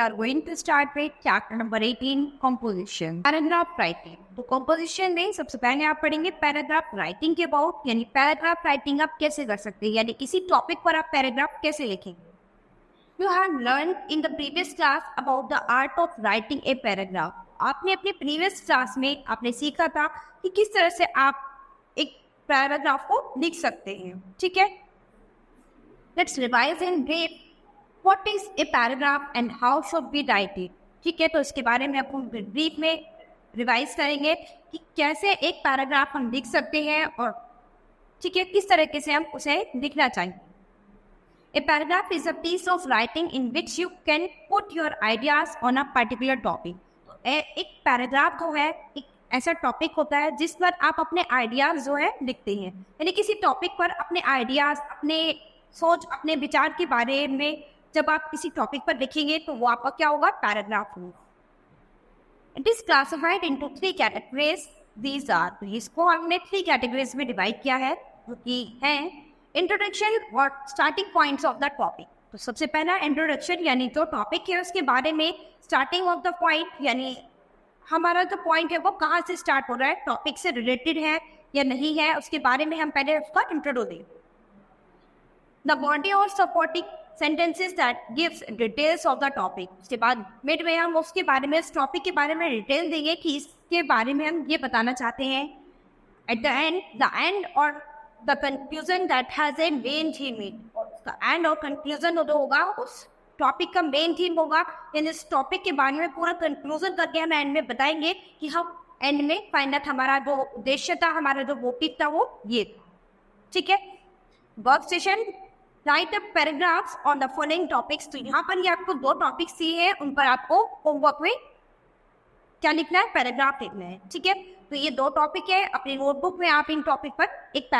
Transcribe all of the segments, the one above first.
are going to start with chapter number 18, composition. Paragraph writing. तो composition में सबसे पहले आप पढ़ेंगे paragraph writing के about, यानी paragraph writing आप कैसे कर सकते हैं, यानी किसी topic पर आप paragraph कैसे लिखेंगे. You have learned in the previous class about the art of writing a paragraph. आपने अपने previous class में आपने सीखा था कि किस तरह से आप एक paragraph को लिख सकते हैं. ठीक है? Let's revise in brief. What is a paragraph and how should we write it? ठीक है, तो इसके बारे में अपन ब्रीफ में रिवाइज करेंगे कि कैसे एक पैराग्राफ हम लिख सकते हैं और ठीक है किस तरीके से हम उसे लिखना चाहिए. A paragraph is a piece of writing in which you can put your ideas on a particular topic. एक पैराग्राफ जो है एक ऐसा टॉपिक होता है जिस पर आप अपने आइडियाज जो है लिखते हैं, यानी किसी टॉपिक पर अपने आइडियाज, अपने सोच, अपने विचार के बारे में जब आप किसी टॉपिक पर लिखेंगे तो वो आपका क्या होगा, पैराग्राफ होगा. It is classified into 3 categories. These are, इसको हमने 3 कैटेगरीज में डिवाइड किया है जो कि हैं इंट्रोडक्शन और starting points of the topic. तो सबसे पहला इंट्रोडक्शन, यानी जो टॉपिक है उसके बारे में स्टार्टिंग ऑफ द पॉइंट, यानी हमारा जो पॉइंट है वो कहाँ से स्टार्ट हो रहा है, टॉपिक से रिलेटेड है या नहीं है, उसके बारे में हम पहले उसका इंट्रोडो दें. द बॉडी और supporting sentences that gives details of the topic. उसके बाद मिड में हम उसके बारे में, इस टॉपिक के बारे में डिटेल देंगे कि इसके बारे में हम ये बताना चाहते हैं. At the end or the conclusion that has a main theme. उसका एंड और कंक्लूजन जो होगा उस टॉपिक का मेन थीम होगा, यानी इस टॉपिक के बारे में पूरा कंक्लूजन करके हम एंड में बताएंगे कि हम एंड में फाइंड आउट हमारा जो उद्देश्य था, हमारा जो मोटिव था वो ये था. ठीक है. Work session, right up paragraphs on the following topics. तो यहाँ पर ये आपको 2 टॉपिक्स दिए हैं, उन पर आपको होमवर्क में क्या लिखना है, पैराग्राफ लिखना है. ठीक है. तो ये 2 टॉपिक है, अपनी नोटबुक में आप इन टॉपिक पर एक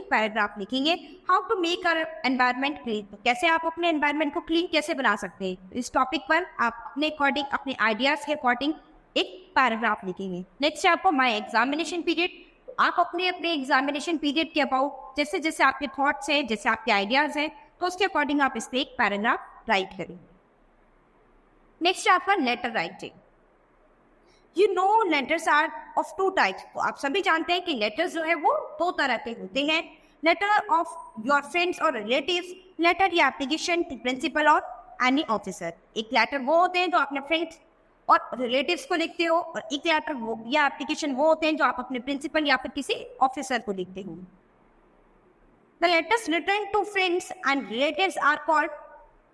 पैराग्राफ लिखेंगे. How to make our environment clean. तो कैसे आप अपने एनवायरनमेंट को क्लीन कैसे बना सकते हैं, इस टॉपिक पर आप अपने अकॉर्डिंग, अपने आइडियाज के अकॉर्डिंग एक पैराग्राफ लिखेंगे. नेक्स्ट है आपको माई एग्जामिनेशन पीरियड. आप अपने एग्जामिनेशन पीरियड के अबाउट जैसे जैसे आपके थॉट्स हैं, जैसे आपके आइडियाज हैं, तो उसके अकॉर्डिंग आप इस पर एक पैराग्राफ राइट करेंगे. नेक्स्ट है आपका letter writing. You know letters are of 2 types. तो आप सभी जानते हैं कि लेटर्स जो है वो 2 तरह के होते हैं. लेटर ऑफ योर फ्रेंड्स और रिलेटिव्स. लेटर या एप्लीकेशन टू प्रिंसिपल और एनी ऑफिसर. एक लेटर वो होते हैं जो अपने फ्रेंड्स और रिलेटिव्स को लिखते हो, और एक लेटर वो या एप्लीकेशन वो होते हैं जो आप अपने प्रिंसिपल या फिर किसी ऑफिसर को लिखते हो. The letters written to friends and relatives are called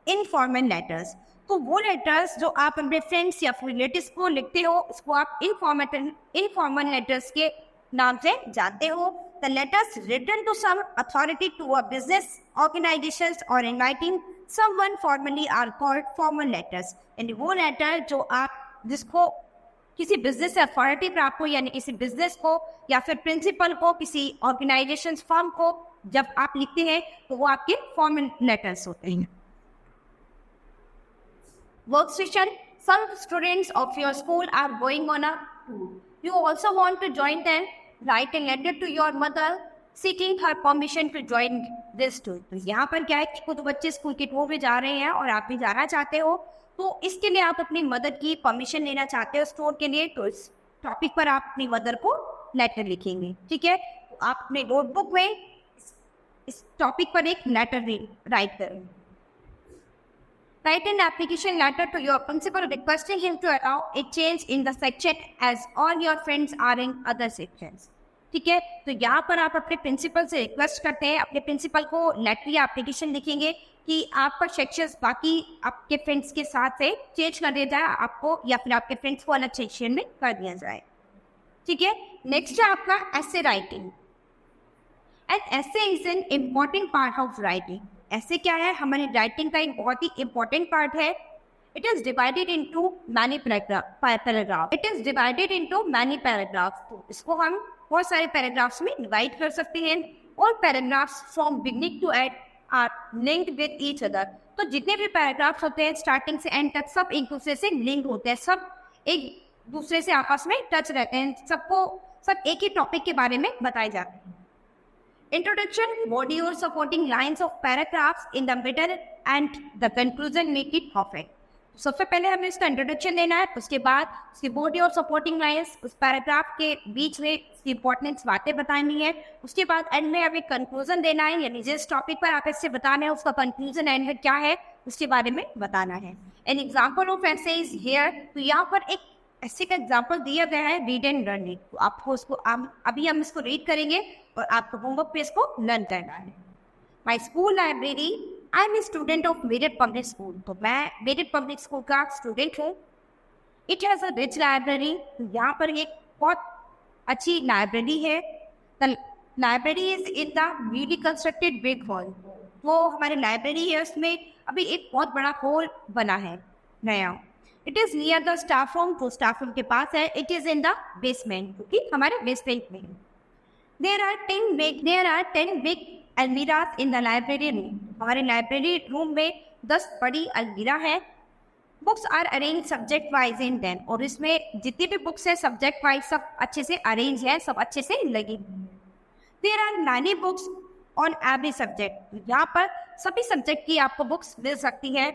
informal letters. तो वो लेटर्स जो आप अपने फ्रेंड्स या फिर रिलेटिव्स को लिखते हो उसको आप इनफॉर्मल लेटर्स के नाम से जानते हो. The letters written to some authority to a business organizations or inviting someone formally are called formal letters. यानी वो लेटर जो आप जिसको किसी बिजनेस अथॉरिटी पर आपको, यानी किसी बिजनेस को या फिर प्रिंसिपल को, किसी ऑर्गेनाइजेशन फर्म को जब आप लिखते हैं तो वो आपके फॉर्मल लेटर्स होते हैं. Work session, some students of your school are going on a tour. You also want to join them. Write a letter to your mother seeking her permission to join this tour. तो यहाँ पर क्या है कि कुछ बच्चे school के tour में जा रहे हैं और आप भी जाना चाहते हो, तो इसके लिए आप अपनी मदर की परमिशन लेना चाहते हो इस टूर के लिए. तो इस टॉपिक पर आप अपनी मदर को लेटर लिखेंगे. ठीक है. तो आप अपने नोटबुक में इस टॉपिक पर एक लेटर राइट करेंगे. Write an application letter to your principal requesting him to allow a change in the section as all your friends are in other sections. ठीक है. तो यहाँ पर आप अपने प्रिंसिपल से रिक्वेस्ट करते हैं, अपने प्रिंसिपल को लेटर या एप्लीकेशन लिखेंगे कि आपका सेक्शंस बाकी आपके फ्रेंड्स के साथ से चेंज कर दिया जाए आपको, या फिर आपके फ्रेंड्स को अलग सेक्शन में कर दिया जाए. ठीक है. नेक्स्ट है आपका essay writing. And essay is an important part of writing. ऐसे क्या है, हमारे राइटिंग का एक बहुत ही इम्पोर्टेंट पार्ट है. It is divided into many paragraph. It is divided into many paragraph. तो इसको हम बहुत सारे पैराग्राफ्स में डिवाइड कर सकते हैं. और paragraphs from beginning to end are linked with each other. तो जितने भी पैराग्राफ्स होते हैं स्टार्टिंग से एंड तक सब एक दूसरे से लिंक होते हैं, सब एक दूसरे से आपस में टच रहते हैं, सब एक ही टॉपिक के बारे में बताए जाते हैं. Introduction, body or supporting lines of paragraphs in the middle and the conclusion make it perfect. सबसे पहले हमें इसका इंट्रोडक्शन देना है, उसके बाद उसकी बॉडी और सपोर्टिंग लाइंस, उस पैराग्राफ के बीच में इसकी इंपॉर्टेंट बातें बतानी है। उसके बाद एंड में हमें कंक्लूजन देना है, यानी जिस टॉपिक पर आप इससे बताना है उसका कंक्लूजन एंड है क्या है उसके बारे में बताना है। एन एग्जाम्पल ऑफ ऐसे इज हियर, तो यहाँ पर एक ऐसे का एग्जाम्पल दिया गया है, रीड एंड लर्न इट। तो आपको उसको अभी हम इसको रीड करेंगे और आपको होमवर्क पे इसको लर्न करना है। My school library, I am a student of Meerut public school, तो मैं मेरठ पब्लिक स्कूल का स्टूडेंट हूँ। It has a rich library, यहाँ पर एक बहुत अच्छी लाइब्रेरी है। The library is in the newly constructed big hall, वो हमारी लाइब्रेरी है उसमें अभी एक बहुत बड़ा हॉल बना है नया। It is near the staff room, तो स्टाफ रूम के पास है। It is in the basement, क्योंकि हमारे बेसमेंट में है। There are 10 big almirahs in the library room, हमारे लाइब्रेरी रूम में 10 बड़ी अलमीरा है। Books are arrange subject wise in them, और इसमें जितनी भी बुक्स है सब्जेक्ट वाइज सब अच्छे से अरेंज है, सब अच्छे से लगी। There are 90 books on every subject, यहाँ पर सभी सब्जेक्ट की आपको बुक्स मिल सकती है।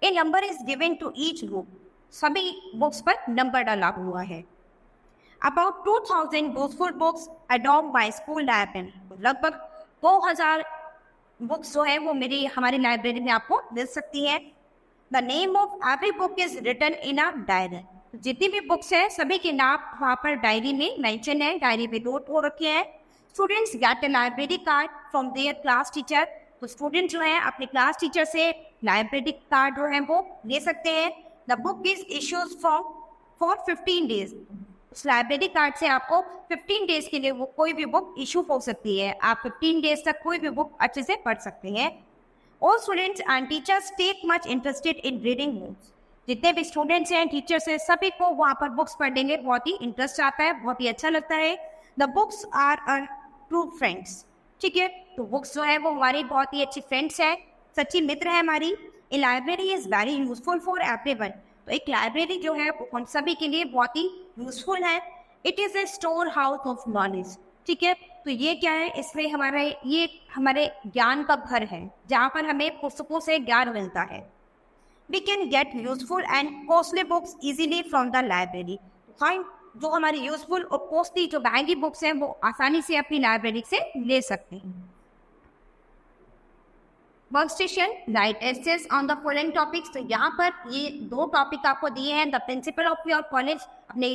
A number is given to each book, सभी बुक्स पर नंबर डाला हुआ है। About 2000 useful books adopt by school library, लगभग 2000 बुक्स जो है वो हमारी लाइब्रेरी में आपको मिल सकती है। The name of every book is written in a diary, जितनी भी बुक्स हैं सभी के नाम वहाँ पर डायरी में मेंशन है, डायरी में नोट हो रखे हैं। Students get a library card from their class teacher, तो स्टूडेंट जो है अपने क्लास टीचर से लाइब्रेरी कार्ड जो है वो ले सकते हैं। The book is issues for 15 days, उस लाइब्रेरी कार्ड से आपको 15 डेज के लिए वो कोई भी बुक इशू हो सकती है, आप 15 डेज तक कोई भी बुक अच्छे से पढ़ सकते हैं। All students and teachers take much interested in reading books, जितने भी स्टूडेंट्स हैं टीचर्स हैं सभी को वहाँ पर बुक्स पढ़ने में बहुत ही इंटरेस्ट आता है, बहुत ही अच्छा लगता है। The books are a true friends, ठीक है, तो बुक्स जो है वो हमारी बहुत ही अच्छी फ्रेंड्स है, सच्ची मित्र है हमारी। A library is very useful for everyone, तो एक लाइब्रेरी जो है वो सभी के लिए बहुत ही यूजफुल है। It is a store house of knowledge, ठीक है, तो ये क्या है, इसमें ये हमारे ज्ञान का घर है जहाँ पर हमें पुस्तकों से ज्ञान मिलता है। We can get useful and costly books easily from the library, fine, जो हमारी यूजफुल और कॉस्टली जो महंगी बुक्स हैं वो आसानी से अपनी लाइब्रेरी से ले सकते हैं। Work station, write essays on the following topics, तो यहाँ पर ये 2 टॉपिक आपको दिए हैं। The principal of your college, अपने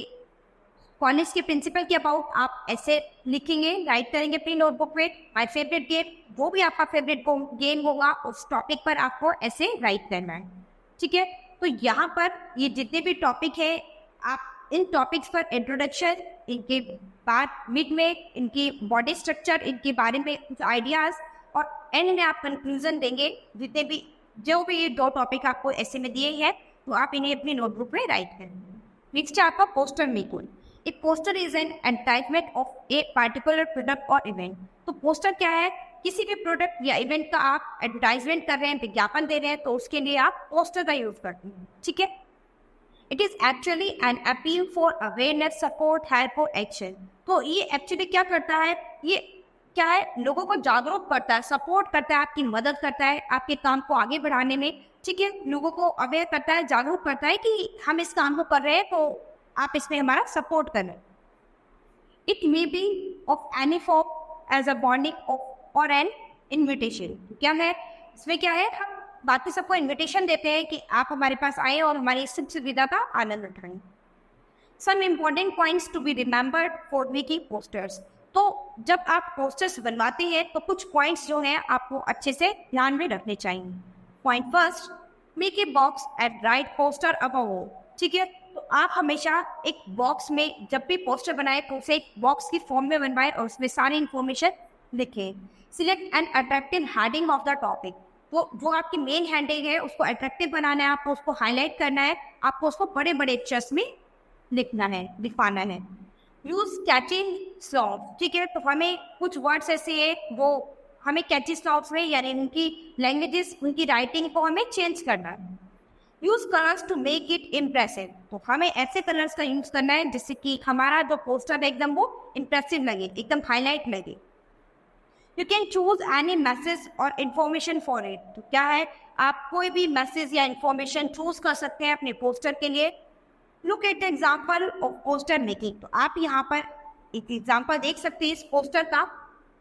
कॉलेज के प्रिंसिपल के अबाउट आप ऐसे लिखेंगे, राइट करेंगे अपनी नोटबुक में। माय फेवरेट गेम, वो भी आपका फेवरेट गेम होगा, उस टॉपिक पर आपको ऐसे राइट करना है, ठीक है। तो यहाँ पर ये जितने भी टॉपिक है आप इन टॉपिक्स पर इंट्रोडक्शन, इनके बाद मिड में इनकी बॉडी स्ट्रक्चर, इनके बारे में कुछ आइडियाज़, और एंड में आप कंक्लूजन देंगे। जितने भी जो भी ये 2 टॉपिक आपको ऐसे में दिए हैं तो आप इन्हें अपनी नोटबुक में राइट करें। नेक्स्ट है आपका पोस्टर मेकिंग। एक poster is an advertisement of a particular product और इवेंट, तो पोस्टर क्या है, किसी भी प्रोडक्ट या इवेंट का आप एडवर्टाइजमेंट कर रहे हैं, विज्ञापन दे रहे हैं, तो उसके लिए आप पोस्टर का यूज करते हैं, ठीक है। It is actually an appeal for awareness, support, help और एक्शन, तो ये एक्चुअली क्या करता है, ये क्या है, लोगों को जागरूक करता है, सपोर्ट करता है, आपकी मदद करता है आपके काम को आगे बढ़ाने में, ठीक है, लोगों को अवेयर करता है, जागरूक करता है कि हम इस काम को कर रहे हैं तो आप इसमें हमारा सपोर्ट कर रहे हैं। It may be of any form as a bonding of और एन इन्विटेशन, क्या है इसमें, क्या है, हम बाकी सबको इन्विटेशन देते हैं कि आप हमारे पास आए और हमारी इस सुविधा का आनंद उठाएं। Some important points to be remembered for making posters, तो जब आप पोस्टर्स बनवाते हैं तो कुछ पॉइंट्स जो हैं आपको अच्छे से ध्यान में रखने चाहिए। Point first, make a box and right poster above, ठीक है, तो आप हमेशा एक बॉक्स में जब भी पोस्टर बनाए तो उसे एक बॉक्स की फॉर्म में बनवाएं और उसमें सारी इंफॉर्मेशन लिखें। Select an attractive heading of the topic, तो जो आपकी मेन हेडिंग है उसको अट्रैक्टिव बनाना है, आपको उसको हाईलाइट करना है, आपको उसको बड़े बड़े अक्षर में लिखना है, लिखवाना है। यूज कैचिंग स्लॉट्स, ठीक है, तो हमें कुछ वर्ड्स ऐसे हैं वो हमें कैची स्लॉट्स में, यानी उनकी लैंग्वेजेस, उनकी राइटिंग को हमें चेंज करना है। Use colours to make it impressive, तो हमें ऐसे कलर्स का यूज करना है जिससे कि हमारा जो पोस्टर है एकदम वो इम्प्रेसिव लगे, एकदम हाईलाइट लगे। You can choose any message और इंफॉर्मेशन फॉर इट। तो क्या है, आप कोई भी मैसेज या इंफॉर्मेशन चूज कर सकते हैं अपने पोस्टर के लिए। Look at the example of poster making. तो आप यहाँ पर एक एग्जाम्पल देख सकते हैं इस पोस्टर का।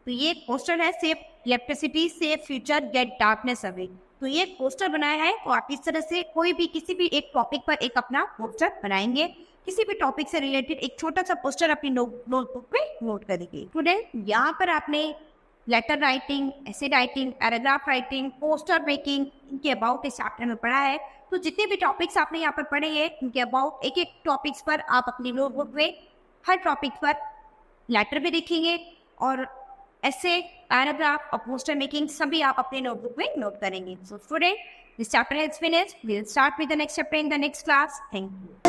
तो ये पोस्टर है, save electricity, save future, get darkness away. तो ये पोस्टर बनाया है। तो आप इस तरह से कोई भी किसी भी एक टॉपिक पर एक अपना पोस्टर बनाएंगे, किसी भी टॉपिक से रिलेटेड एक छोटा सा पोस्टर अपनी नोटबुक पे नोट करेंगे। स्टूडेंट, यहाँ पर आपने letter writing, essay writing, paragraph writing, poster making, इनके अबाउट इस चैप्टर में पढ़ा है। तो जितने भी टॉपिक्स आपने यहाँ पर पढ़े हैं, इनके अबाउट एक एक टॉपिक्स पर आप अपनी नोटबुक में हर टॉपिक पर लेटर भी लिखेंगे और ऐसे पैराग्राफ और पोस्टर मेकिंग सभी आप अपने नोटबुक में नोट करेंगे। So student, this chapter is finished. We will start with the next chapter in the next class. Thank you.